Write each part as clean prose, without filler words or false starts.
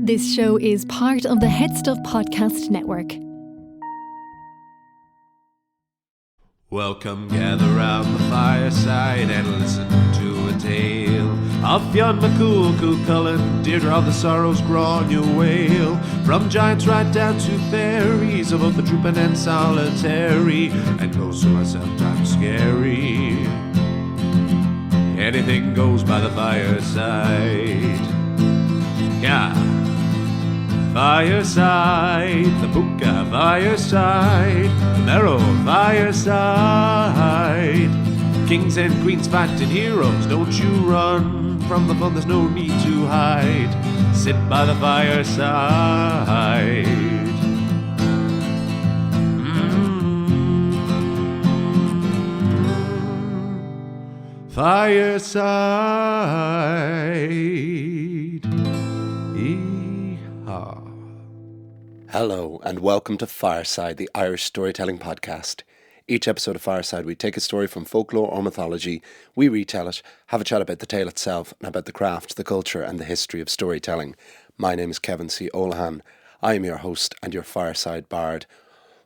This show is part of the Head Stuff Podcast Network. Welcome, gather round the fireside and listen to a tale of Fionn McCool, Cullen, Deirdre of the Sorrows, Grainne Whale. From giants right down to fairies, of both the drooping and solitary, and those who are sometimes scary. Anything goes by the fireside. Yeah. Fireside, the Puka fireside, the narrow fireside. Kings and queens fighting heroes, don't you run from the fun, there's no need to hide. Sit by the fireside. Fireside. Hello and welcome to Fireside, the Irish storytelling podcast. Each episode of Fireside, we take a story from folklore or mythology, we retell it, have a chat about the tale itself and about the craft, the culture and the history of storytelling. My name is Kevin C. Olahan. I am your host and your Fireside Bard.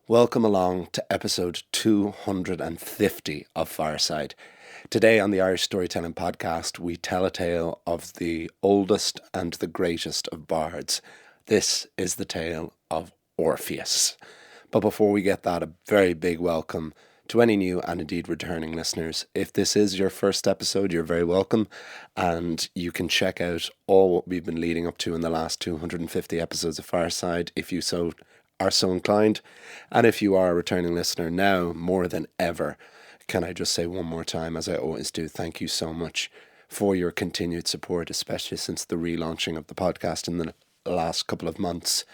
Welcome along to episode 250 of Fireside. Today on the Irish Storytelling Podcast, we tell a tale of the oldest and the greatest of bards. This is the tale of Orpheus. But before we get that, a very big welcome to any new and indeed returning listeners. If this is your first episode, you're very welcome, and you can check out all what we've been leading up to in the last 250 episodes of Fireside if you are so inclined. And if you are a returning listener now, more than ever, can I just say one more time, as I always do, thank you so much for your continued support, especially since the relaunching of the podcast in the last couple of months.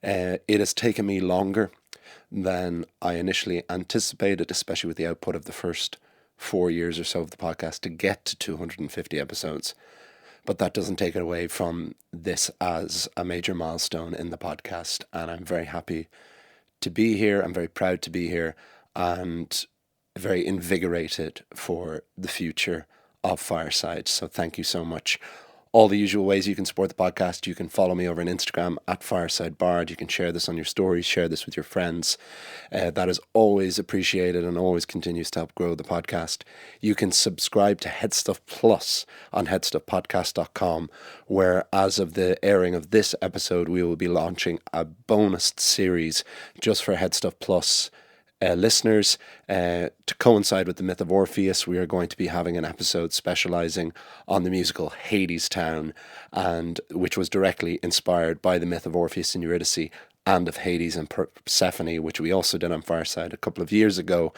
It has taken me longer than I initially anticipated, especially with the output of the first 4 years or so of the podcast, to get to 250 episodes. But that doesn't take it away from this as a major milestone in the podcast. And I'm very happy to be here. I'm very proud to be here and very invigorated for the future of Fireside. So thank you so much. All the usual ways you can support the podcast. You can follow me over on Instagram at Fireside Bard. You can share this on your stories, share this with your friends. That is always appreciated and always continues to help grow the podcast. You can subscribe to Headstuff Plus on headstuffpodcast.com, where as of the airing of this episode, we will be launching a bonus series just for Headstuff Plus listeners. To coincide with the myth of Orpheus, we are going to be having an episode specializing on the musical Hadestown, and which was directly inspired by the myth of Orpheus and Eurydice and of Hades and Persephone, which we also did on Fireside a couple of years ago.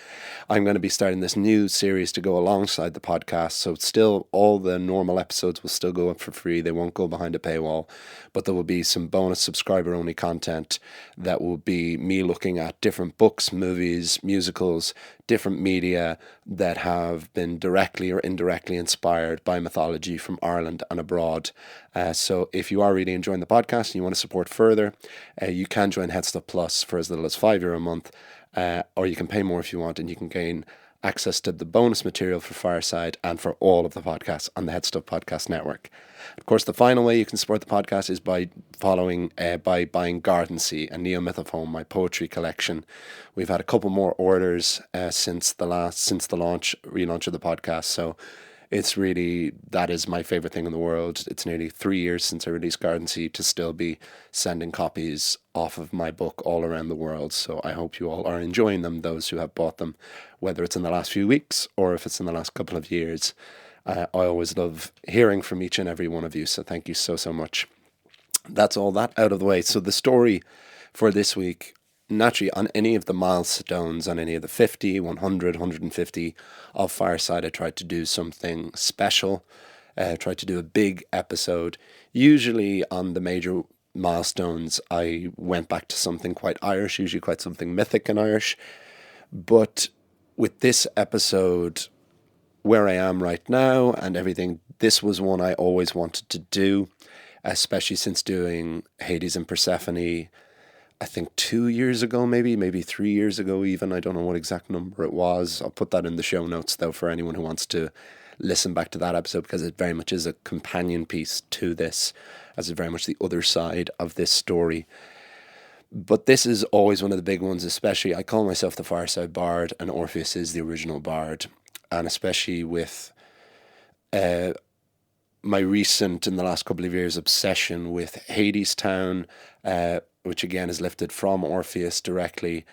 I'm going to be starting this new series to go alongside the podcast, so still all the normal episodes will still go up for free. They won't go behind a paywall, but there will be some bonus subscriber-only content that will be me looking at different books, movies, musicals, different media that have been directly or indirectly inspired by mythology from Ireland and abroad. So if you are really enjoying the podcast and you want to support further, you can join Headstuff Plus for as little as €5 a month, or you can pay more if you want, and you can gain access to the bonus material for Fireside and for all of the podcasts on the Headstuff Podcast Network. Of course, the final way you can support the podcast is by by buying Garden-Sea, a Neo-Myth of Home, my poetry collection. We've had a couple more orders since the relaunch of the podcast, so it's really, that is my favorite thing in the world. It's nearly 3 years since I released Garden-Sea to still be sending copies off of my book all around the world. So I hope you all are enjoying them, those who have bought them, whether it's in the last few weeks or if it's in the last couple of years. I always love hearing from each and every one of you. So thank you so, so much. That's all that out of the way. So the story for this week, naturally, on any of the milestones, on any of the 50, 100, 150 of Fireside, I tried to do something special. Tried to do a big episode. Usually on the major milestones, I went back to something quite Irish, usually quite something mythic and Irish. But with this episode, where I am right now and everything, this was one I always wanted to do, especially since doing Hades and Persephone, I think 2 years ago, maybe 3 years ago even. I don't know what exact number it was. I'll put that in the show notes, though, for anyone who wants to listen back to that episode, because it very much is a companion piece to this, as it's very much the other side of this story. But this is always one of the big ones, especially, I call myself the Fireside Bard, and Orpheus is the original bard. And especially with my recent, in the last couple of years, obsession with Hades Town, which again is lifted from Orpheus directly.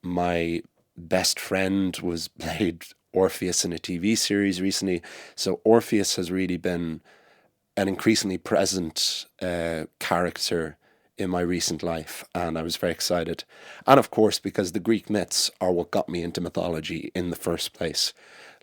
My best friend was played Orpheus in a TV series recently. So Orpheus has really been an increasingly present character in my recent life, and I was very excited. And of course, because the Greek myths are what got me into mythology in the first place.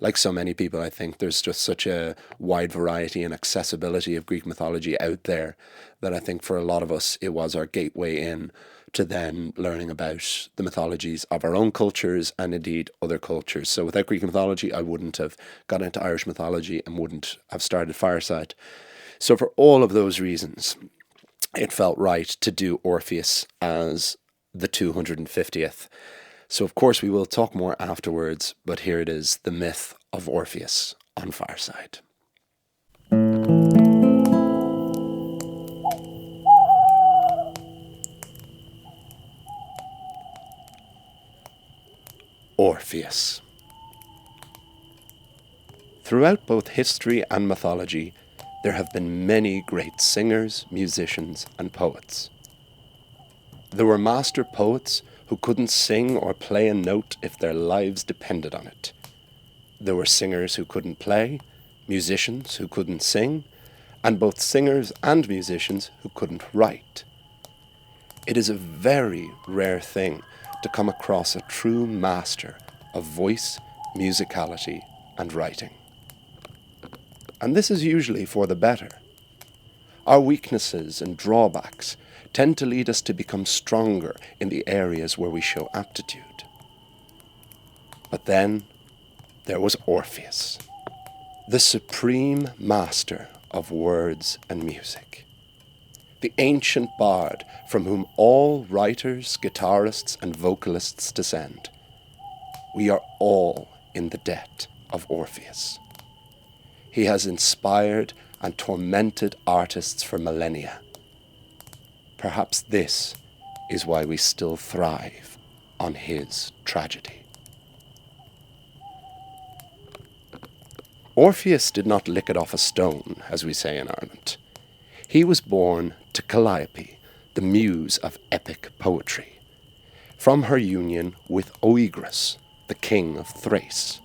Like so many people, I think there's just such a wide variety and accessibility of Greek mythology out there that I think for a lot of us, it was our gateway in to then learning about the mythologies of our own cultures and indeed other cultures. So without Greek mythology, I wouldn't have got into Irish mythology and wouldn't have started Fireside. So for all of those reasons, it felt right to do Orpheus as the 250th. So of course we will talk more afterwards, but here it is, the myth of Orpheus on Fireside. Orpheus. Throughout both history and mythology, there have been many great singers, musicians, and poets. There were master poets who couldn't sing or play a note if their lives depended on it. There were singers who couldn't play, musicians who couldn't sing, and both singers and musicians who couldn't write. It is a very rare thing to come across a true master of voice, musicality, and writing. And this is usually for the better. Our weaknesses and drawbacks tend to lead us to become stronger in the areas where we show aptitude. But then there was Orpheus, the supreme master of words and music, the ancient bard from whom all writers, guitarists, and vocalists descend. We are all in the debt of Orpheus. He has inspired and tormented artists for millennia. Perhaps this is why we still thrive on his tragedy. Orpheus did not lick it off a stone, as we say in Ireland. He was born to Calliope, the muse of epic poetry, from her union with Eurydice, the king of Thrace,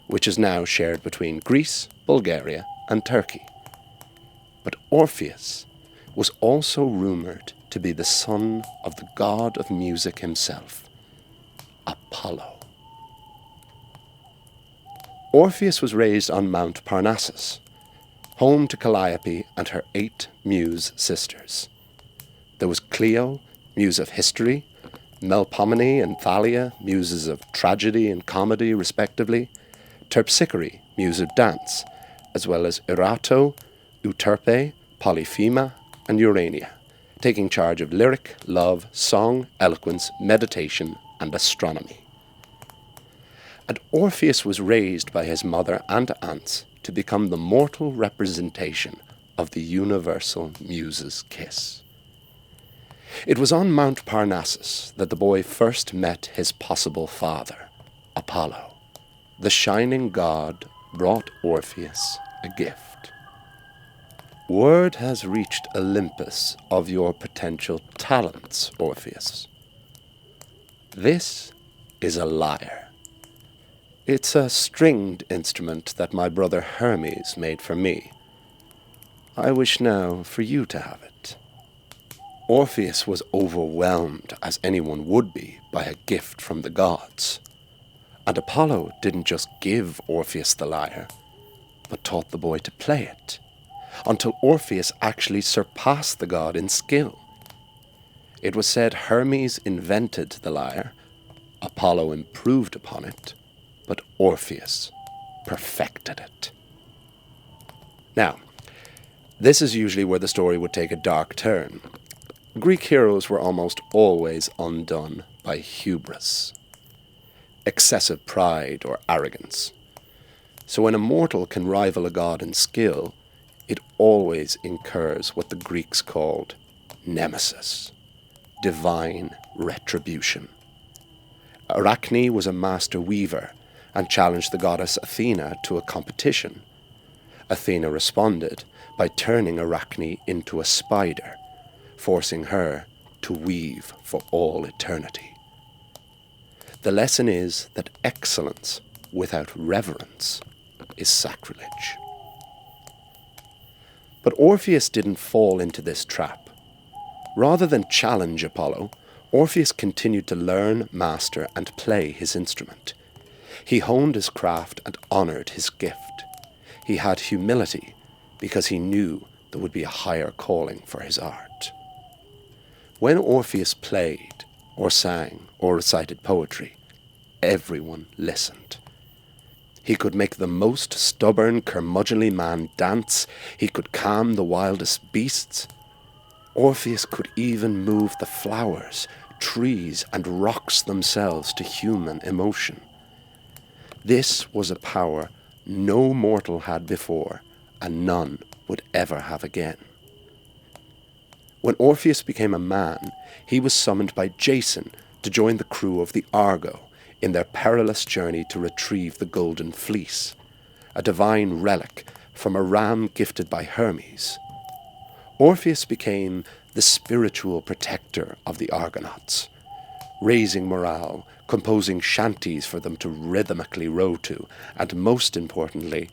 which is now shared between Greece, Bulgaria, and Turkey. But Orpheus was also rumoured to be the son of the god of music himself, Apollo. Orpheus was raised on Mount Parnassus, home to Calliope and her 8 muse sisters. There was Clio, muse of history, Melpomene and Thalia, muses of tragedy and comedy, respectively, Terpsichore, muse of dance, as well as Erato, Euterpe, Polyphema, and Urania, taking charge of lyric, love, song, eloquence, meditation, and astronomy. And Orpheus was raised by his mother and aunts to become the mortal representation of the universal muse's kiss. It was on Mount Parnassus that the boy first met his possible father, Apollo. The shining god brought Orpheus a gift. Word has reached Olympus of your potential talents, Orpheus. This is a lyre. It's a stringed instrument that my brother Hermes made for me. I wish now for you to have it. Orpheus was overwhelmed, as anyone would be, by a gift from the gods. And Apollo didn't just give Orpheus the lyre, but taught the boy to play it, until Orpheus actually surpassed the god in skill. It was said Hermes invented the lyre, Apollo improved upon it, but Orpheus perfected it. Now, this is usually where the story would take a dark turn. Greek heroes were almost always undone by hubris, excessive pride or arrogance. So when a mortal can rival a god in skill, it always incurs what the Greeks called nemesis, divine retribution. Arachne was a master weaver and challenged the goddess Athena to a competition. Athena responded by turning Arachne into a spider, forcing her to weave for all eternity. The lesson is that excellence without reverence is sacrilege. But Orpheus didn't fall into this trap. Rather than challenge Apollo, Orpheus continued to learn, master, and play his instrument. He honed his craft and honoured his gift. He had humility because he knew there would be a higher calling for his art. When Orpheus played, or sang, or recited poetry, everyone listened. He could make the most stubborn, curmudgeonly man dance. He could calm the wildest beasts. Orpheus could even move the flowers, trees, and rocks themselves to human emotion. This was a power no mortal had before, and none would ever have again. When Orpheus became a man, he was summoned by Jason to join the crew of the Argo in their perilous journey to retrieve the Golden Fleece, a divine relic from a ram gifted by Hermes. Orpheus became the spiritual protector of the Argonauts, raising morale, composing shanties for them to rhythmically row to, and most importantly,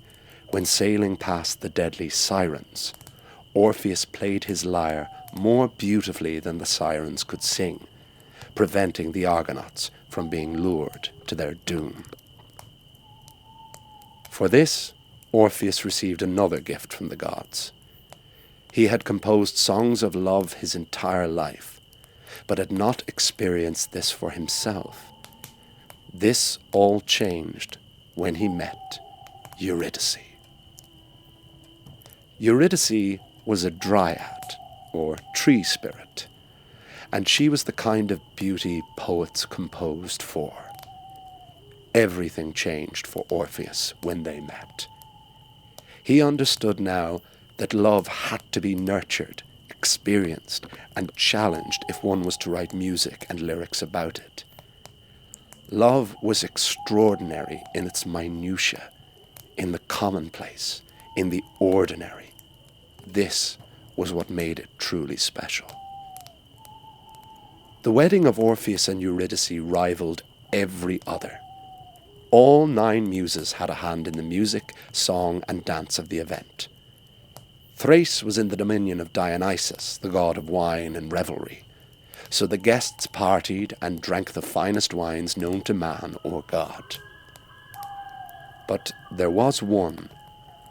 when sailing past the deadly sirens, Orpheus played his lyre more beautifully than the sirens could sing, preventing the Argonauts from being lured to their doom. For this, Orpheus received another gift from the gods. He had composed songs of love his entire life, but had not experienced this for himself. This all changed when he met Eurydice. Eurydice was a dryad, or tree spirit, and she was the kind of beauty poets composed for. Everything changed for Orpheus when they met. He understood now that love had to be nurtured, experienced, and challenged if one was to write music and lyrics about it. Love was extraordinary in its minutiae, in the commonplace, in the ordinary. This was what made it truly special. The wedding of Orpheus and Eurydice rivaled every other. All 9 muses had a hand in the music, song, and dance of the event. Thrace was in the dominion of Dionysus, the god of wine and revelry, so the guests partied and drank the finest wines known to man or god. But there was one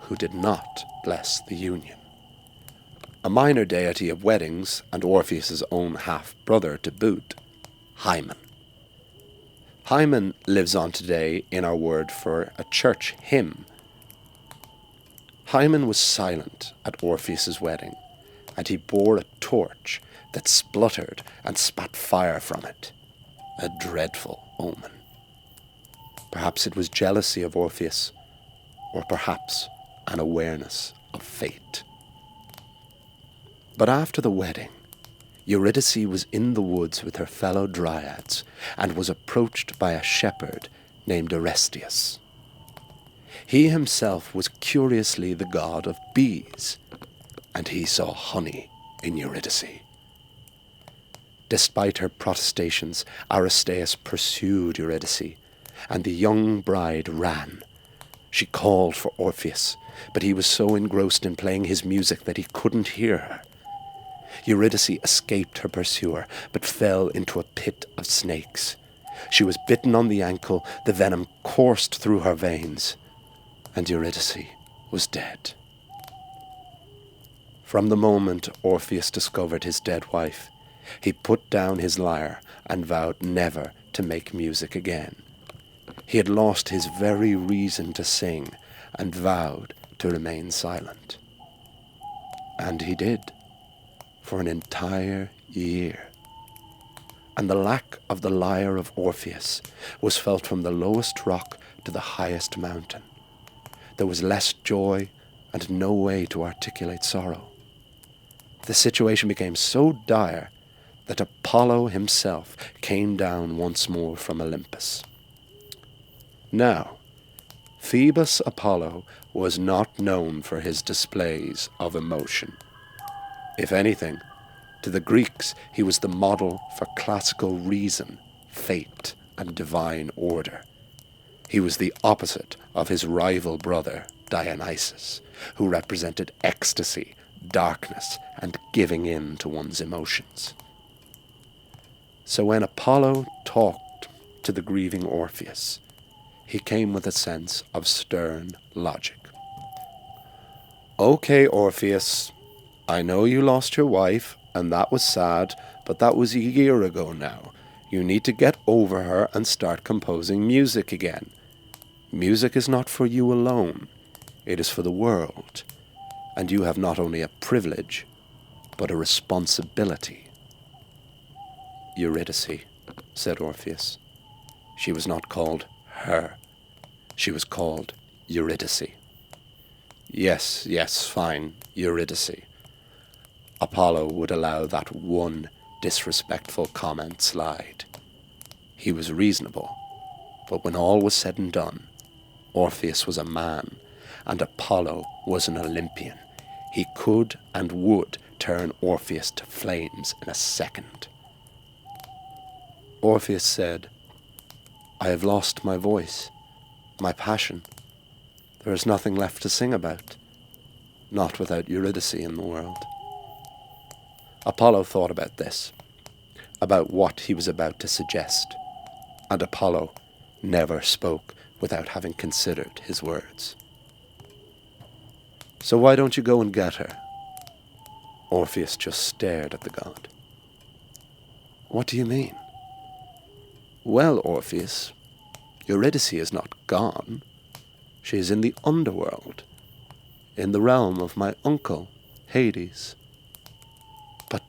who did not bless the union. A minor deity of weddings, and Orpheus's own half-brother to boot, Hymen. Hymen lives on today in our word for a church hymn. Hymen was silent at Orpheus's wedding, and he bore a torch that spluttered and spat fire from it, a dreadful omen. Perhaps it was jealousy of Orpheus, or perhaps an awareness of fate. But after the wedding, Eurydice was in the woods with her fellow dryads and was approached by a shepherd named Orpheus. He himself was curiously the god of bees, and he saw honey in Eurydice. Despite her protestations, Aristeus pursued Eurydice, and the young bride ran. She called for Orpheus, but he was so engrossed in playing his music that he couldn't hear her. Eurydice escaped her pursuer, but fell into a pit of snakes. She was bitten on the ankle, the venom coursed through her veins, and Eurydice was dead. From the moment Orpheus discovered his dead wife, he put down his lyre and vowed never to make music again. He had lost his very reason to sing and vowed to remain silent. And he did, for an entire year. And the lack of the lyre of Orpheus was felt from the lowest rock to the highest mountain. There was less joy and no way to articulate sorrow. The situation became so dire that Apollo himself came down once more from Olympus. Now, Phoebus Apollo was not known for his displays of emotion. If anything, to the Greeks he was the model for classical reason, fate, and divine order. He was the opposite of his rival brother, Dionysus, who represented ecstasy, darkness, and giving in to one's emotions. So when Apollo talked to the grieving Orpheus, he came with a sense of stern logic. "Okay, Orpheus, I know you lost your wife, and that was sad, but that was a year ago now. You need to get over her and start composing music again. Music is not for you alone. It is for the world. And you have not only a privilege, but a responsibility." "Eurydice," said Orpheus. She was not called her. She was called Eurydice. Yes, fine, Eurydice." Apollo would allow that one disrespectful comment slide. He was reasonable, but when all was said and done, Orpheus was a man, and Apollo was an Olympian. He could and would turn Orpheus to flames in a second. Orpheus said, "I have lost my voice, my passion. There is nothing left to sing about, not without Eurydice in the world." Apollo thought about this, about what he was about to suggest, and Apollo never spoke without having considered his words. "So why don't you go and get her?" Orpheus just stared at the god. "What do you mean?" "Well, Orpheus, Eurydice is not gone. She is in the underworld, in the realm of my uncle, Hades." "But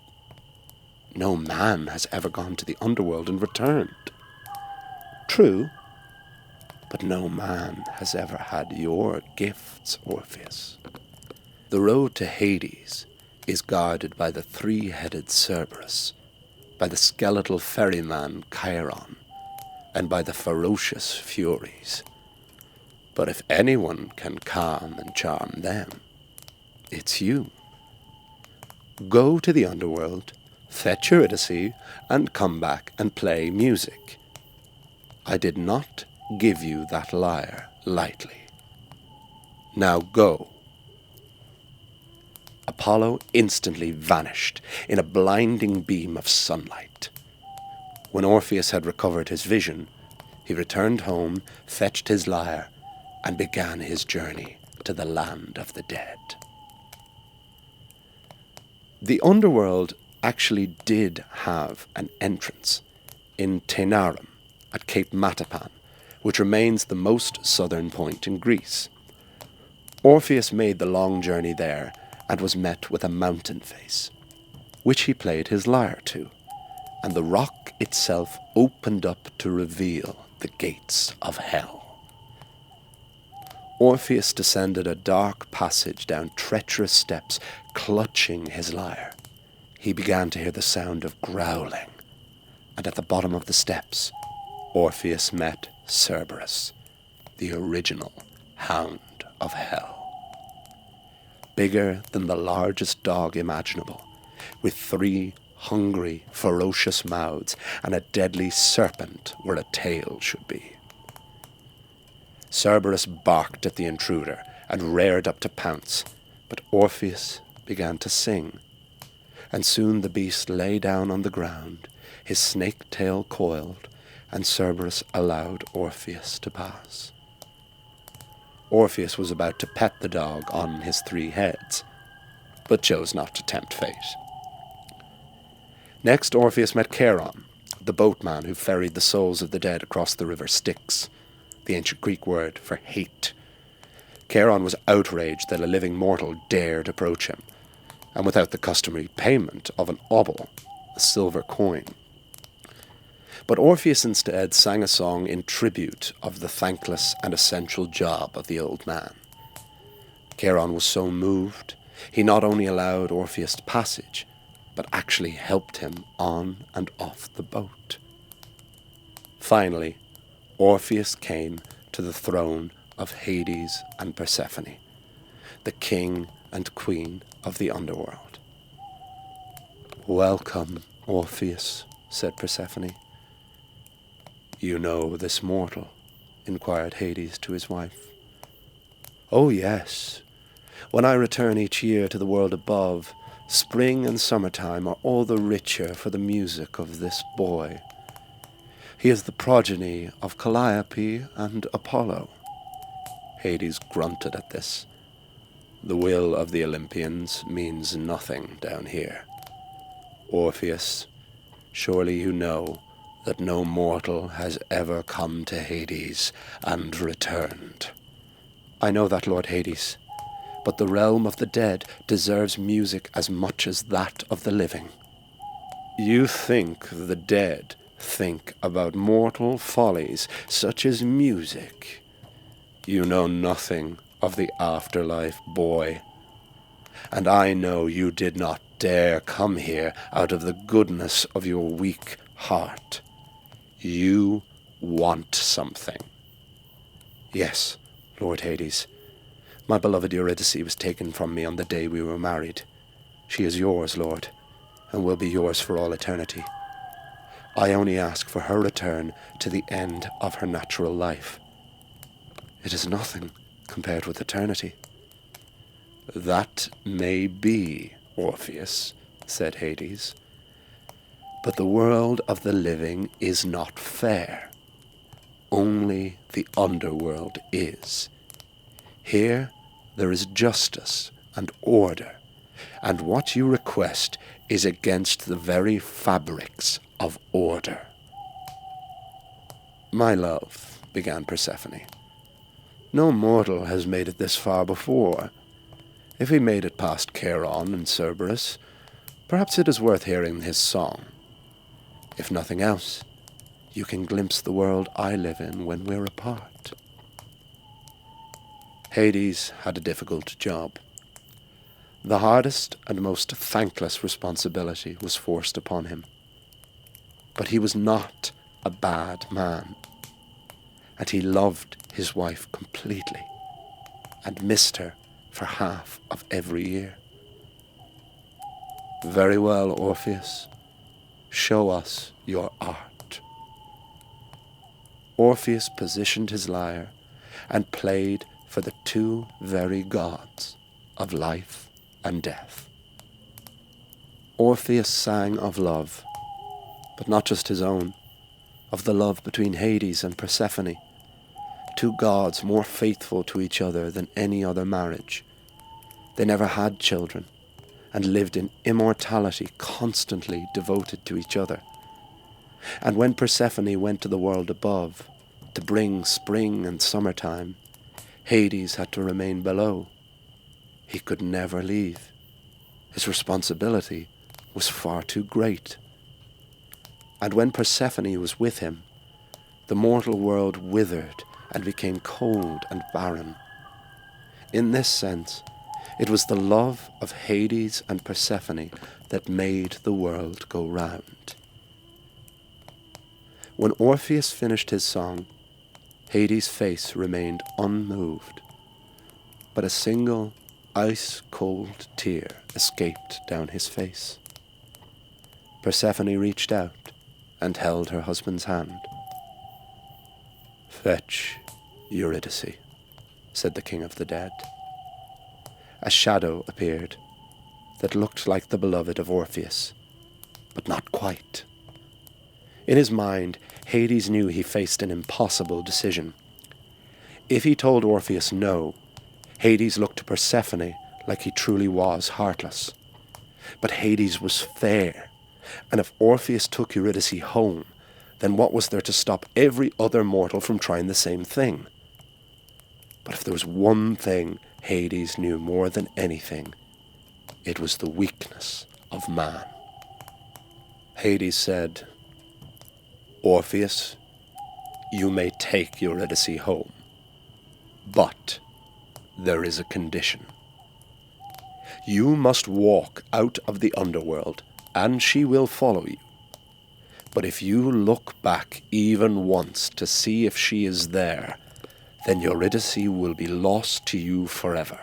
no man has ever gone to the underworld and returned." "True, but no man has ever had your gifts, Orpheus. The road to Hades is guarded by the three-headed Cerberus, by the skeletal ferryman Chiron, and by the ferocious Furies. But if anyone can calm and charm them, it's you. Go to the underworld, fetch Eurydice, and come back and play music. I did not give you that lyre lightly. Now go." Apollo instantly vanished in a blinding beam of sunlight. When Orpheus had recovered his vision, he returned home, fetched his lyre, and began his journey to the land of the dead. The underworld actually did have an entrance in Taenarum at Cape Matapan, which remains the most southern point in Greece. Orpheus made the long journey there and was met with a mountain face, which he played his lyre to, and the rock itself opened up to reveal the gates of hell. Orpheus descended a dark passage down treacherous steps, clutching his lyre. He began to hear the sound of growling, and at the bottom of the steps, Orpheus met Cerberus, the original hound of hell. Bigger than the largest dog imaginable, with 3 hungry, ferocious mouths and a deadly serpent where a tail should be. Cerberus barked at the intruder and reared up to pounce, but Orpheus began to sing, and soon the beast lay down on the ground, his snake tail coiled, and Cerberus allowed Orpheus to pass. Orpheus was about to pet the dog on his 3 heads, but chose not to tempt fate. Next, Orpheus met Charon, the boatman who ferried the souls of the dead across the river Styx, the ancient Greek word for hate. Charon was outraged that a living mortal dared approach him, and without the customary payment of an obol, a silver coin. But Orpheus instead sang a song in tribute of the thankless and essential job of the old man. Charon was so moved, he not only allowed Orpheus passage, but actually helped him on and off the boat. Finally, Orpheus came to the throne of Hades and Persephone, the king and queen of the underworld. "Welcome, Orpheus," said Persephone. "You know this mortal?" inquired Hades to his wife. "Oh, yes. When I return each year to the world above, spring and summertime are all the richer for the music of this boy. He is the progeny of Calliope and Apollo." Hades grunted at this. "The will of the Olympians means nothing down here. Orpheus, surely you know that no mortal has ever come to Hades and returned." "I know that, Lord Hades, but the realm of the dead deserves music as much as that of the living." "You think the dead think about mortal follies such as music? You know nothing of the afterlife, boy. And I know you did not dare come here out of the goodness of your weak heart. You want something." "Yes, Lord Hades. My beloved Eurydice was taken from me on the day we were married. She is yours, Lord, and will be yours for all eternity. I only ask for her return to the end of her natural life. It is nothing compared with eternity." "That may be, Orpheus," said Hades, "but the world of the living is not fair. Only the underworld is. Here there is justice and order, and what you request is against the very fabrics of order." "My love," began Persephone, "no mortal has made it this far before. If he made it past Charon and Cerberus, perhaps it is worth hearing his song. If nothing else, you can glimpse the world I live in when we're apart." Hades had a difficult job. The hardest and most thankless responsibility was forced upon him. But he was not a bad man, and he loved his wife completely and missed her for half of every year. "Very well, Orpheus, show us your art." Orpheus positioned his lyre and played for the two very gods of life and death. Orpheus sang of love, but not just his own, of the love between Hades and Persephone, two gods more faithful to each other than any other marriage. They never had children, and lived in immortality, constantly devoted to each other. And when Persephone went to the world above to bring spring and summertime, Hades had to remain below. He could never leave. His responsibility was far too great. And when Persephone was with him, the mortal world withered and became cold and barren. In this sense, it was the love of Hades and Persephone that made the world go round. When Orpheus finished his song, Hades' face remained unmoved, but a single ice-cold tear escaped down his face. Persephone reached out and held her husband's hand. "Fetch Eurydice," said the king of the dead. A shadow appeared that looked like the beloved of Orpheus, but not quite. In his mind, Hades knew he faced an impossible decision. If he told Orpheus no, Hades looked to Persephone like he truly was heartless. But Hades was fair, and if Orpheus took Eurydice home, then what was there to stop every other mortal from trying the same thing? But if there was one thing Hades knew more than anything, it was the weakness of man. Hades said, "Orpheus, you may take Eurydice home, but there is a condition. You must walk out of the underworld, and she will follow you. But if you look back even once to see if she is there, then Eurydice will be lost to you forever.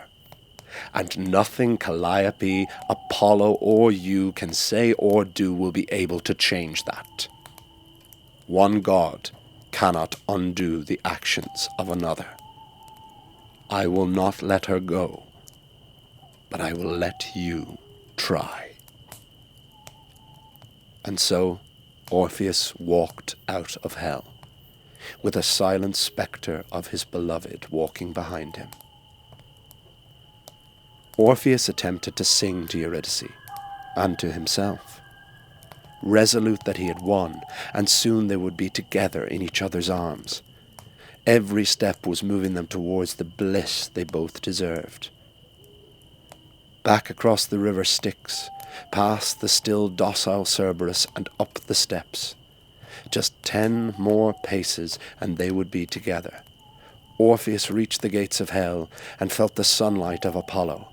And nothing Calliope, Apollo, or you can say or do will be able to change that. One god cannot undo the actions of another. I will not let her go, but I will let you try. And so Orpheus walked out of hell, with a silent spectre of his beloved walking behind him. Orpheus attempted to sing to Eurydice, and to himself, resolute that he had won, and soon they would be together in each other's arms. Every step was moving them towards the bliss they both deserved. Back across the river Styx, past the still docile Cerberus and up the steps. Just 10 more paces and they would be together. Orpheus reached the gates of hell and felt the sunlight of Apollo.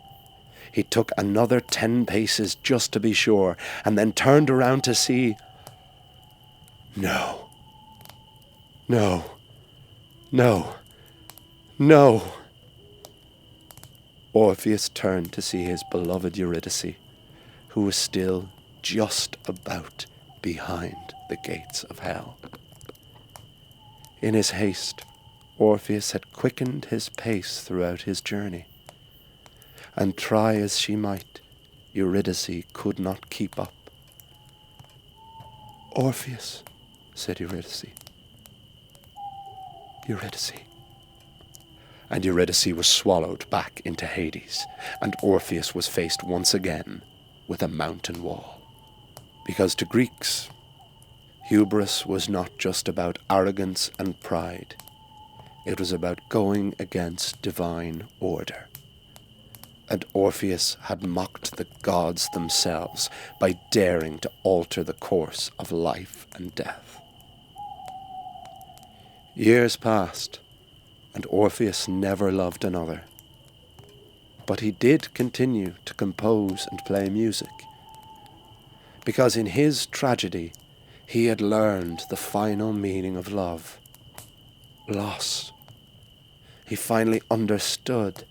He took another 10 paces just to be sure, and then turned around to see... No. No. No. No. Orpheus turned to see his beloved Eurydice, who was still just about behind the gates of hell. In his haste, Orpheus had quickened his pace throughout his journey, and try as she might, Eurydice could not keep up. "Orpheus," said Eurydice. "Eurydice." And Eurydice was swallowed back into Hades, and Orpheus was faced once again with a mountain wall. Because to Greeks, hubris was not just about arrogance and pride. It was about going against divine order. And Orpheus had mocked the gods themselves by daring to alter the course of life and death. Years passed, and Orpheus never loved another. But he did continue to compose and play music, because in his tragedy he had learned the final meaning of love, loss. He finally understood,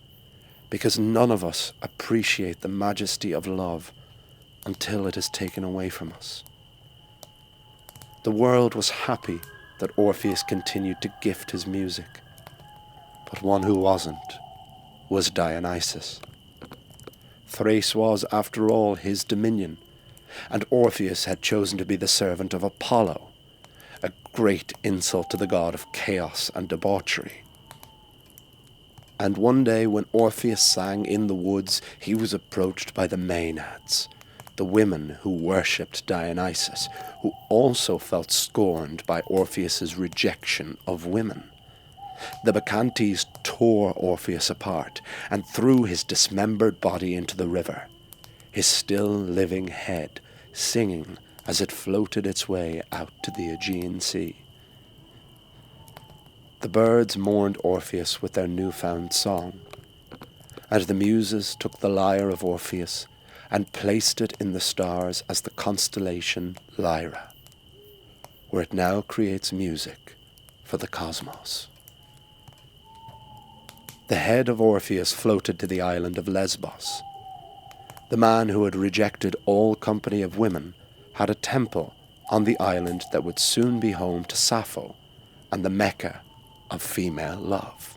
because none of us appreciate the majesty of love until it is taken away from us. The world was happy that Orpheus continued to gift his music, but one who wasn't was Dionysus. Thrace was, after all, his dominion, and Orpheus had chosen to be the servant of Apollo, a great insult to the god of chaos and debauchery. And one day when Orpheus sang in the woods, he was approached by the Maenads, the women who worshipped Dionysus, who also felt scorned by Orpheus's rejection of women. The Bacchantes tore Orpheus apart and threw his dismembered body into the river, his still living head singing as it floated its way out to the Aegean Sea. The birds mourned Orpheus with their newfound song, and the Muses took the lyre of Orpheus and placed it in the stars as the constellation Lyra, where it now creates music for the cosmos. The head of Orpheus floated to the island of Lesbos. The man who had rejected all company of women had a temple on the island that would soon be home to Sappho and the Mecca of female love.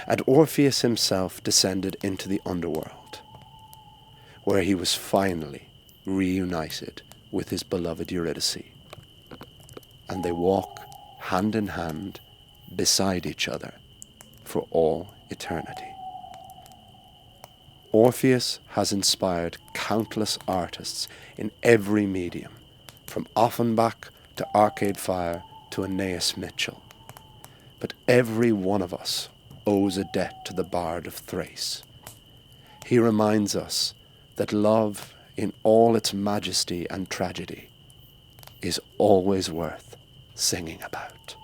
And Orpheus himself descended into the underworld, where he was finally reunited with his beloved Eurydice, and they walk hand in hand beside each other for all eternity. Orpheus has inspired countless artists in every medium, from Offenbach to Arcade Fire to Aeneas Mitchell. But every one of us owes a debt to the Bard of Thrace. He reminds us that love, in all its majesty and tragedy, is always worth singing about.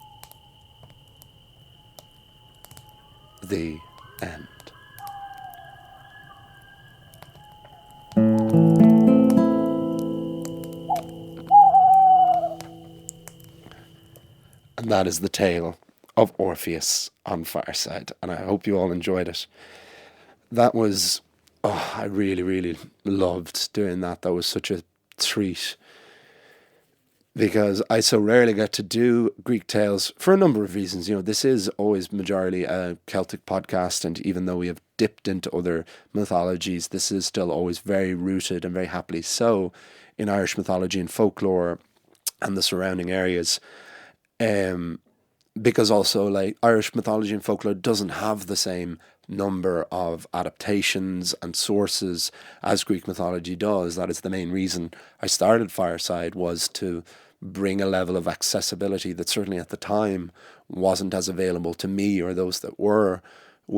The end. And that is the tale of Orpheus on Fireside. And I hope you all enjoyed it. That was, I really, really loved doing that. That was such a treat, because I so rarely get to do Greek tales for a number of reasons. You know, this is always majorly a Celtic podcast, and even though we have dipped into other mythologies, this is still always very rooted, and very happily so, in Irish mythology and folklore and the surrounding areas. Because also, like, Irish mythology and folklore doesn't have the same number of adaptations and sources as Greek mythology does. That is the main reason I started Fireside, was to bring a level of accessibility that certainly at the time wasn't as available to me, or those that were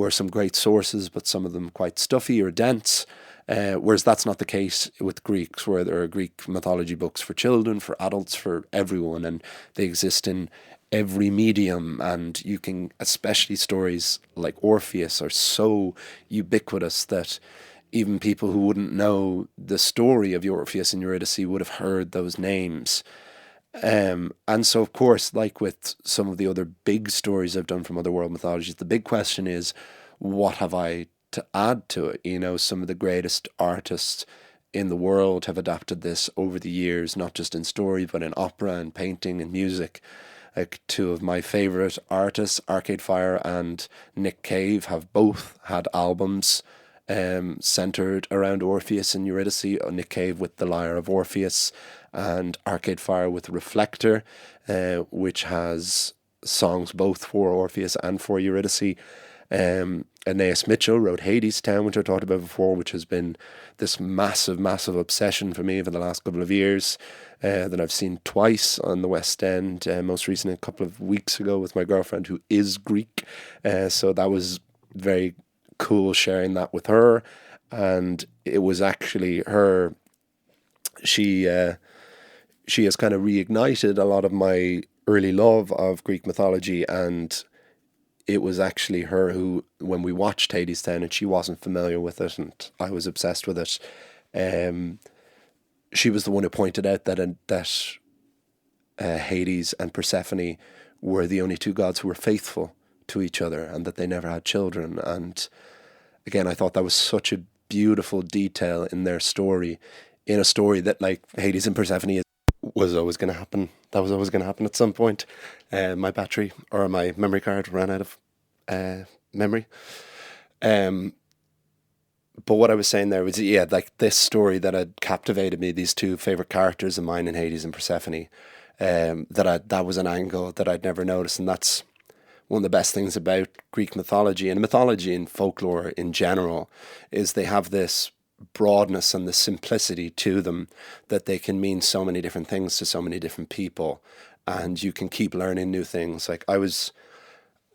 some great sources, but some of them quite stuffy or dense. Whereas that's not the case with Greeks, where there are Greek mythology books for children, for adults, for everyone, and they exist in every medium. And you can, especially stories like Orpheus, are so ubiquitous that even people who wouldn't know the story of Orpheus and Eurydice would have heard those names. And so, of course, like with some of the other big stories I've done from other world mythologies, the big question is, what have I to add to it? You know, some of the greatest artists in the world have adapted this over the years, not just in story, but in opera and painting and music. Like, two of my favourite artists, Arcade Fire and Nick Cave, have both had albums centred around Orpheus and Eurydice. Nick Cave with The Lyre of Orpheus, and Arcade Fire with Reflector, which has songs both for Orpheus and for Eurydice. Aeneas Mitchell wrote Hades Town, which I talked about before, which has been this massive, massive obsession for me for the last couple of years, that I've seen twice on the West End, most recently a couple of weeks ago with my girlfriend, who is Greek. So that was very cool sharing that with her. And it was actually her, she has kind of reignited a lot of my early love of Greek mythology, and it was actually her who, when we watched Hades Town and she wasn't familiar with it and I was obsessed with it, she was the one who pointed out that Hades and Persephone were the only two gods who were faithful to each other, and that they never had children. And again, I thought that was such a beautiful detail in their story, in a story that, like, Hades and Persephone was always going to happen. That was always going to happen at some point. My battery, or my memory card, ran out of memory. But what I was saying there was, yeah, like, this story that had captivated me, these two favourite characters of mine in Hades and Persephone, that was an angle that I'd never noticed. And that's one of the best things about Greek mythology and folklore in general, is they have this broadness and the simplicity to them, that they can mean so many different things to so many different people, and you can keep learning new things. Like, I was,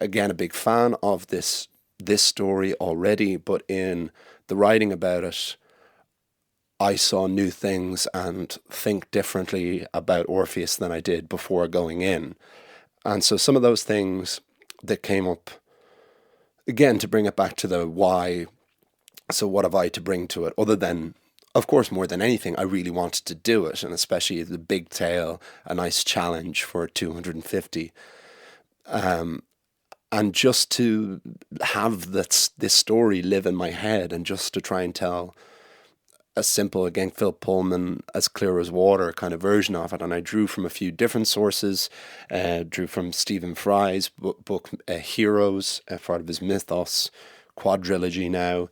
again, a big fan of this story already, but in the writing about it, I saw new things and think differently about Orpheus than I did before going in. And so some of those things that came up, again, to bring it back to the why. So what have I to bring to it, other than, of course, more than anything, I really wanted to do it, and especially the big tale, a nice challenge for 250. And just to have this story live in my head, and just to try and tell a simple, again, Phil Pullman, as clear as water kind of version of it. And I drew from a few different sources, drew from Stephen Fry's book Heroes, part of his Mythos quadrilogy now,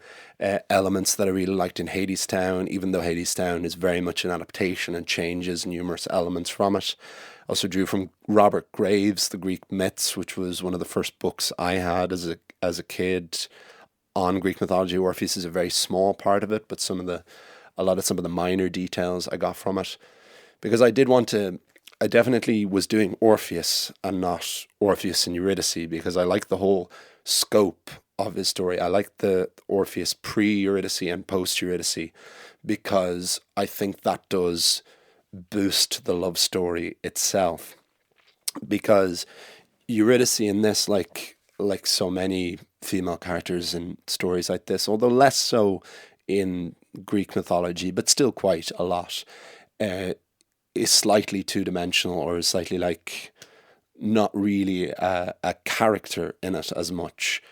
elements that I really liked in Hades Town, even though Hades Town is very much an adaptation and changes numerous elements from it. Also drew from Robert Graves' The Greek Myths, which was one of the first books I had as a kid on Greek mythology. Orpheus is a very small part of it, but some of the minor details I got from it, because I definitely was doing Orpheus and not Orpheus and Eurydice, because I like the whole scope of his story. I like the Orpheus pre-Eurydice and post-Eurydice, because I think that does boost the love story itself. Because Eurydice in this, like, like so many female characters in stories like this, although less so in Greek mythology, but still quite a lot, is slightly two-dimensional, or is slightly like not really a character in it as much,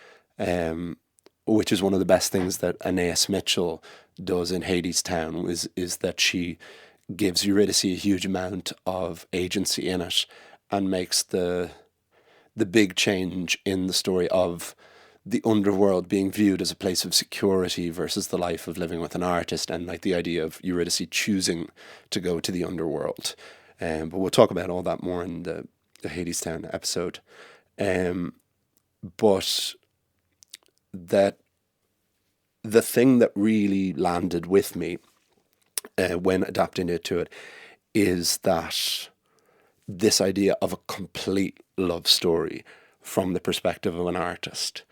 which is one of the best things that Aeneas Mitchell does in Hadestown, is that she gives Eurydice a huge amount of agency in it, and makes the big change in the story of the underworld being viewed as a place of security versus the life of living with an artist, and like the idea of Eurydice choosing to go to the underworld. But we'll talk about all that more in the Hadestown episode. But that the thing that really landed with me when adapting it to it is that this idea of a complete love story from the perspective of an artist.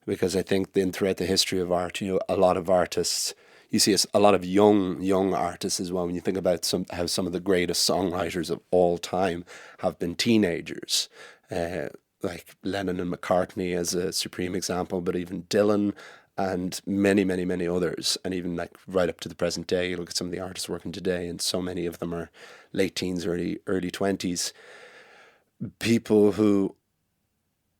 Because I think throughout the history of art, a lot of artists, you see a lot of young artists as well. When you think about how some of the greatest songwriters of all time have been teenagers, like Lennon and McCartney as a supreme example, but even Dylan and many, many, many others, and even like right up to the present day. You look at some of the artists working today, and so many of them are late teens, early 20s. People who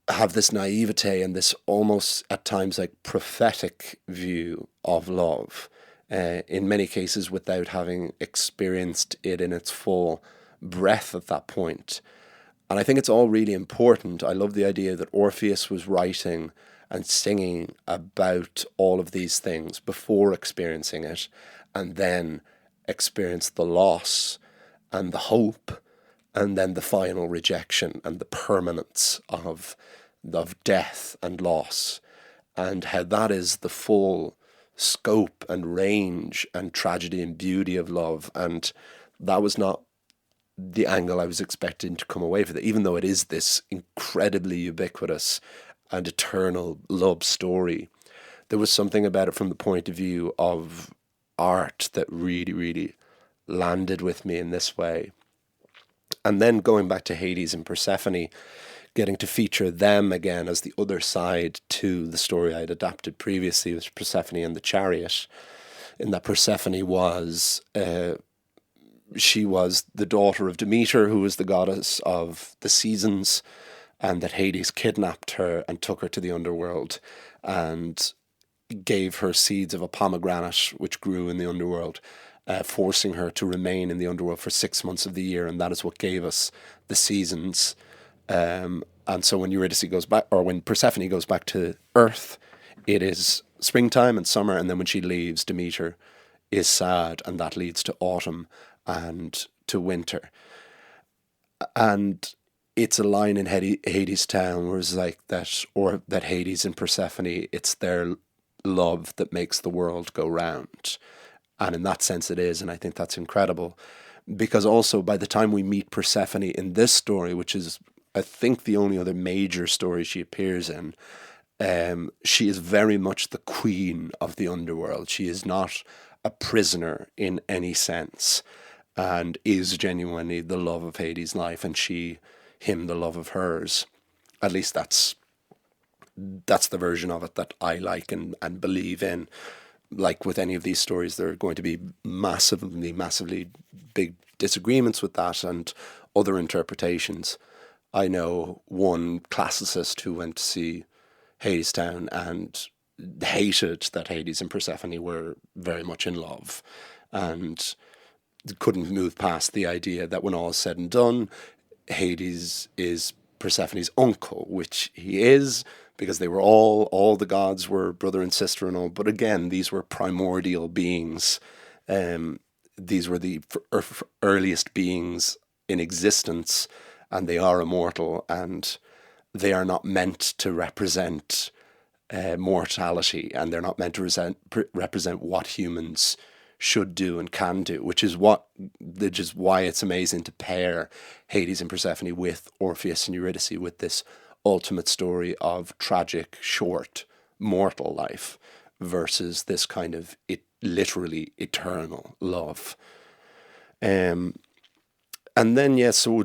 have this naivete and this almost at times like prophetic view of love, in many cases without having experienced it in its full breadth at that point. And I think it's all really important. I love the idea that Orpheus was writing and singing about all of these things before experiencing it, and then experienced the loss and the hope, and then the final rejection and the permanence of death and loss, and how that is the full scope and range and tragedy and beauty of love. And that was not the angle I was expecting to come away with it, even though it is this incredibly ubiquitous and eternal love story. There was something about it from the point of view of art that really, really landed with me in this way. And then going back to Hades and Persephone, getting to feature them again as the other side to the story I'd adapted previously, was Persephone and the Chariot, in that Persephone was she was the daughter of Demeter, who was the goddess of the seasons, and that Hades kidnapped her and took her to the underworld and gave her seeds of a pomegranate which grew in the underworld, forcing her to remain in the underworld for 6 months of the year, and that is what gave us the seasons. And so when Eurydice goes back, or when Persephone goes back to Earth, it is springtime and summer, and then when she leaves, Demeter is sad, and that leads to autumn and to winter. And it's a line in Hadestown where it's like that, or that Hades and Persephone, it's their love that makes the world go round. And in that sense it is, and I think that's incredible. Because also by the time we meet Persephone in this story, which is I think the only other major story she appears in, she is very much the queen of the underworld. She is not a prisoner in any sense, and is genuinely the love of Hades' life, and him the love of hers. At least that's the version of it that I like and believe in. Like with any of these stories, there are going to be massively big disagreements with that and other interpretations. I know one classicist who went to see Hadestown and hated that Hades and Persephone were very much in love, and couldn't move past the idea that when all is said and done, Hades is Persephone's uncle, which he is, because they were all the gods were brother and sister and all. But again, these were primordial beings. These were the earliest beings in existence, and they are immortal, and they are not meant to represent mortality, and they're not meant to represent what humans should do and can do, which is why it's amazing to pair Hades and Persephone with Orpheus and Eurydice, with this ultimate story of tragic, short, mortal life versus this kind of literally eternal love. And then, yes, so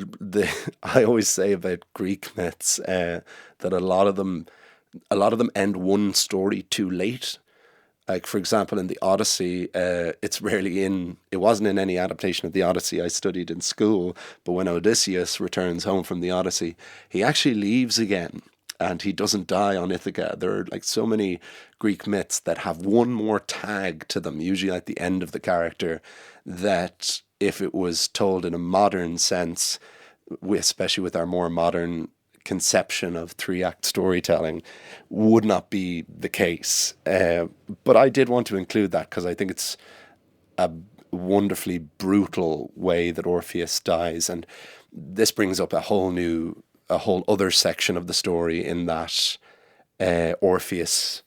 I always say about Greek myths that a lot of them end one story too late. Like, for example, in the Odyssey, it wasn't in any adaptation of the Odyssey I studied in school, but when Odysseus returns home from the Odyssey, he actually leaves again and he doesn't die on Ithaca. There are like so many Greek myths that have one more tag to them, usually at the end of the character, that if it was told in a modern sense, especially with our more modern conception of 3-act storytelling, would not be the case. But I did want to include that because I think it's a wonderfully brutal way that Orpheus dies. And this brings up a whole other section of the story in that Orpheus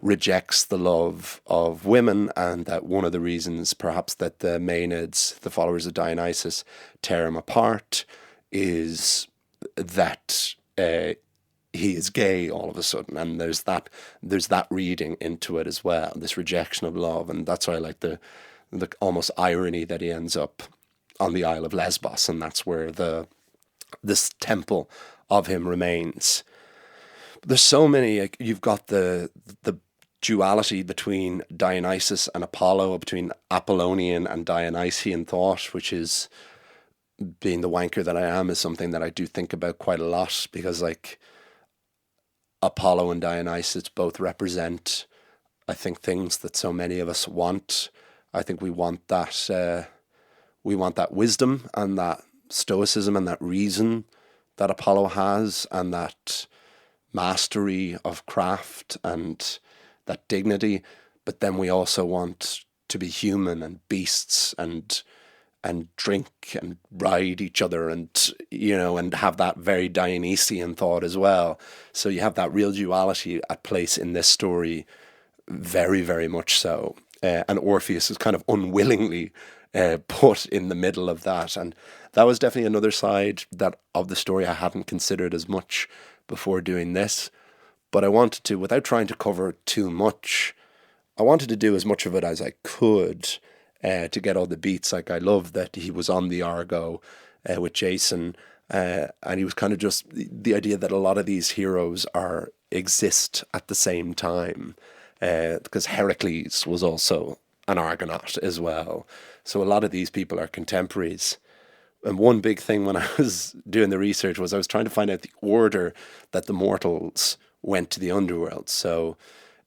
rejects the love of women, and that one of the reasons perhaps that the Maenads, the followers of Dionysus, tear him apart is that he is gay all of a sudden, and there's that reading into it as well, this rejection of love. And that's why I like the almost irony that he ends up on the Isle of Lesbos, and that's where this temple of him remains. But there's so many, like, you've got the duality between Dionysus and Apollo, between Apollonian and Dionysian thought, which is, being the wanker that I am, is something that I do think about quite a lot, because like Apollo and Dionysus both represent, I think, things that so many of us want. I think we want that wisdom and that stoicism and that reason that Apollo has, and that mastery of craft and that dignity. But then we also want to be human and beasts and drink and ride each other, and and have that very Dionysian thought as well. So you have that real duality at place in this story, very, very much so. And Orpheus is kind of unwillingly put in the middle of that. And that was definitely another side of the story I hadn't considered as much before doing this. But I wanted to, without trying to cover too much, I wanted to do as much of it as I could, to get all the beats. Like, I love that he was on the Argo with Jason, and he was kind of just the idea that a lot of these heroes exist at the same time, because Heracles was also an Argonaut as well. So a lot of these people are contemporaries. And one big thing when I was doing the research was I was trying to find out the order that the mortals went to the underworld. So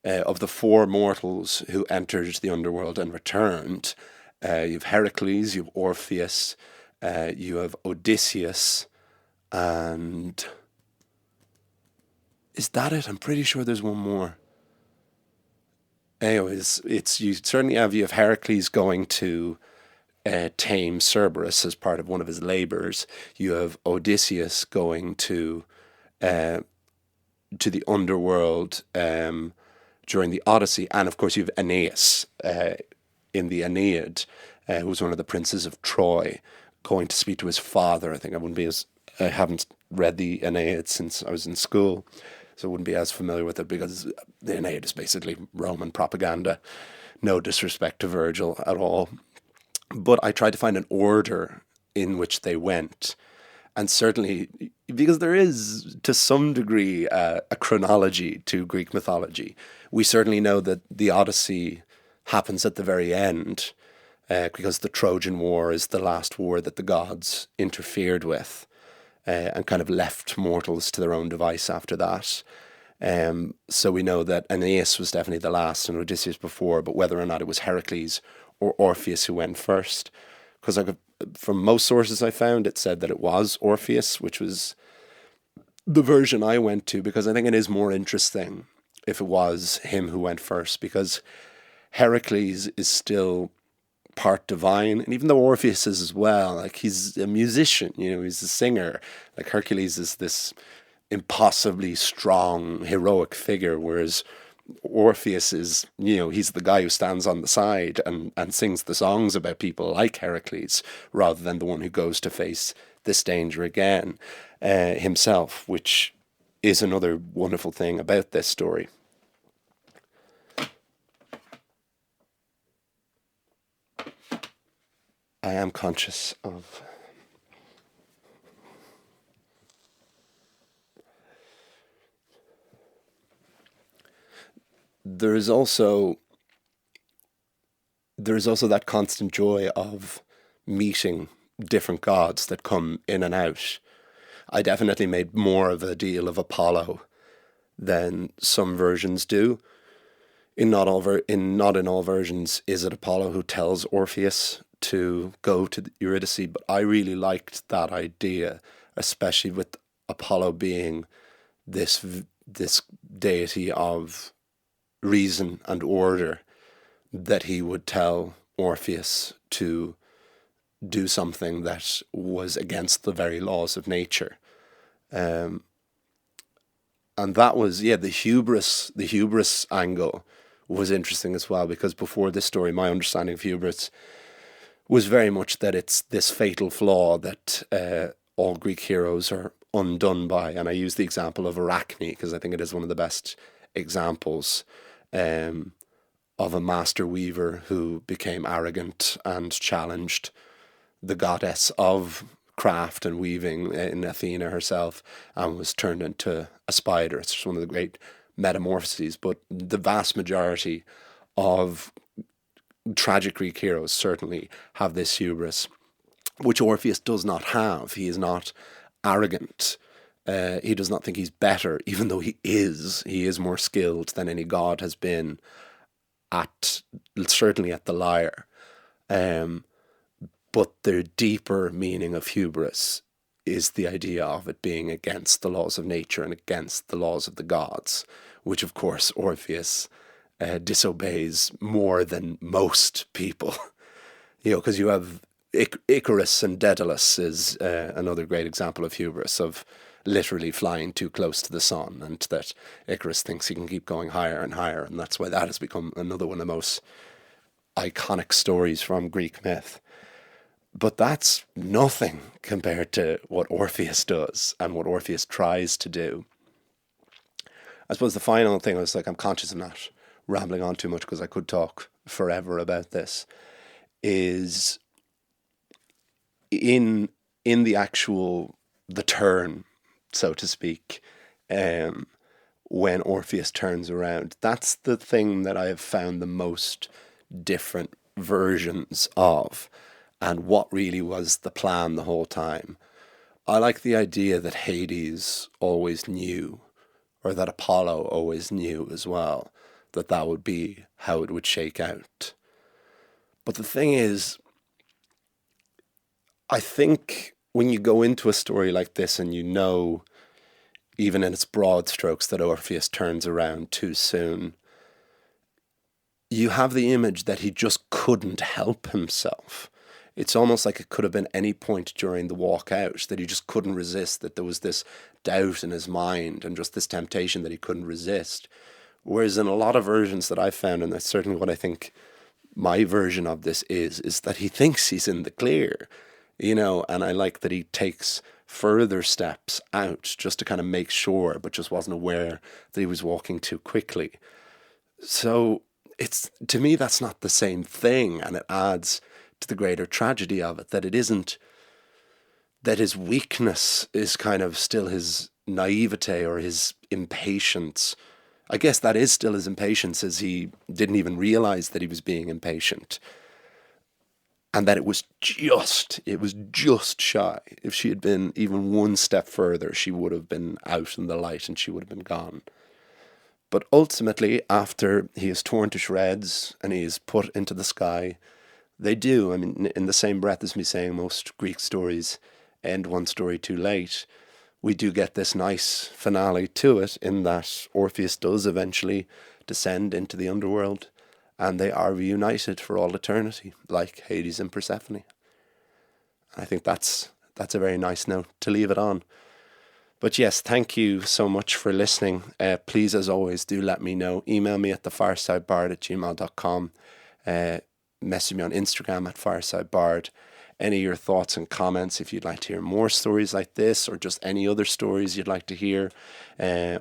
of the 4 mortals who entered the underworld and returned, you have Heracles, you have Orpheus, you have Odysseus, and is that it? I'm pretty sure there's one more. Anyways, you have Heracles going to tame Cerberus as part of one of his labors. You have Odysseus going to the underworld during the Odyssey, and of course you have Aeneas in the Aeneid, who was one of the princes of Troy, going to speak to his father. I haven't read the Aeneid since I was in school, so I wouldn't be as familiar with it, because the Aeneid is basically Roman propaganda. No disrespect to Virgil at all. But I tried to find an order in which they went. And certainly, because there is, to some degree, a chronology to Greek mythology, we certainly know that the Odyssey happens at the very end, because the Trojan War is the last war that the gods interfered with, and kind of left mortals to their own device after that. So we know that Aeneas was definitely the last and Odysseus before, but whether or not it was Heracles or Orpheus who went first, because from most sources I found, it said that it was Orpheus, which was the version I went to, because I think it is more interesting if it was him who went first, because Heracles is still part divine, and even though Orpheus is as well, like, he's a musician, he's a singer. Like, Hercules is this impossibly strong, heroic figure, whereas Orpheus is, he's the guy who stands on the side and sings the songs about people like Heracles, rather than the one who goes to face this danger again himself, which is another wonderful thing about this story. I am conscious of there is also that constant joy of meeting different gods that come in and out. I definitely made more of a deal of Apollo than some versions do. Not in all versions is it Apollo who tells Orpheus to go to Eurydice, but I really liked that idea, especially with Apollo being this deity of reason and order, that he would tell Orpheus to do something that was against the very laws of nature. And that was, the hubris angle was interesting as well, because before this story, my understanding of hubris was very much that it's this fatal flaw that all Greek heroes are undone by. And I use the example of Arachne because I think it is one of the best examples of a master weaver who became arrogant and challenged the goddess of craft and weaving in Athena herself and was turned into a spider. It's just one of the great metamorphoses. But the vast majority of tragic Greek heroes certainly have this hubris, which Orpheus does not have. He is not arrogant. He does not think he's better, even though he is. He is more skilled than any god has been certainly at the lyre. But the deeper meaning of hubris is the idea of it being against the laws of nature and against the laws of the gods, which of course Orpheus disobeys more than most people. Because you have Icarus and Daedalus is another great example of hubris, of literally flying too close to the sun, and that Icarus thinks he can keep going higher and higher, and that's why that has become another one of the most iconic stories from Greek myth. But that's nothing compared to what Orpheus does and what Orpheus tries to do. I suppose the final thing, I'm conscious of not rambling on too much because I could talk forever about this, is in the turn, so to speak, when Orpheus turns around. That's the thing that I have found the most different versions of, and what really was the plan the whole time. I like the idea that Hades always knew, or that Apollo always knew as well, that would be how it would shake out. But the thing is, I think when you go into a story like this and you know, even in its broad strokes, that Orpheus turns around too soon, you have the image that he just couldn't help himself. It's almost like it could have been any point during the walk out, that he just couldn't resist, that there was this doubt in his mind and just this temptation that he couldn't resist. Whereas in a lot of versions that I've found, and that's certainly what I think my version of this is that he thinks he's in the clear, and I like that he takes further steps out just to kind of make sure, but just wasn't aware that he was walking too quickly. So to me, that's not the same thing, and it adds to the greater tragedy of it, that it isn't, that his weakness is kind of still his naivete or his impatience. I guess that is still his impatience, as he didn't even realize that he was being impatient. And that it was just shy. If she had been even one step further, she would have been out in the light and she would have been gone. But ultimately, after he is torn to shreds and he is put into the sky, they do. I mean, in the same breath as me saying most Greek stories end one story too late, we do get this nice finale to it, in that Orpheus does eventually descend into the underworld and they are reunited for all eternity, like Hades and Persephone. I think that's a very nice note to leave it on. But yes, thank you so much for listening. Please, as always, do let me know. Email me at thefiresidebard@gmail.com. Message me on Instagram at firesidebard. Any of your thoughts and comments, if you'd like to hear more stories like this or just any other stories you'd like to hear,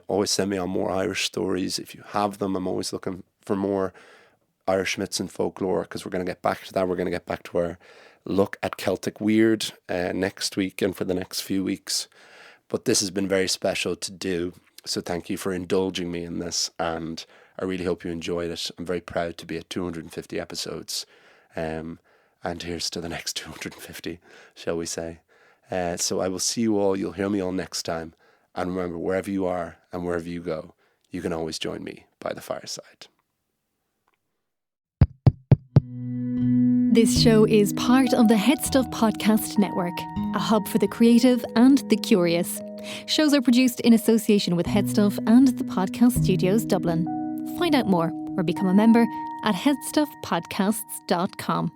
always send me on more Irish stories if you have them. I'm always looking for more Irish myths and folklore, because we're going to get back to that. We're going to get back to our look at Celtic weird next week and for the next few weeks. But this has been very special to do, so thank you for indulging me in this, and I really hope you enjoyed it. I'm very proud to be at 250 episodes. And here's to the next 250, shall we say. So I will see you all. You'll hear me all next time. And remember, wherever you are and wherever you go, you can always join me by the fireside. This show is part of the Head Stuff Podcast Network, a hub for the creative and the curious. Shows are produced in association with Head Stuff and the Podcast Studios Dublin. Find out more or become a member at headstuffpodcasts.com.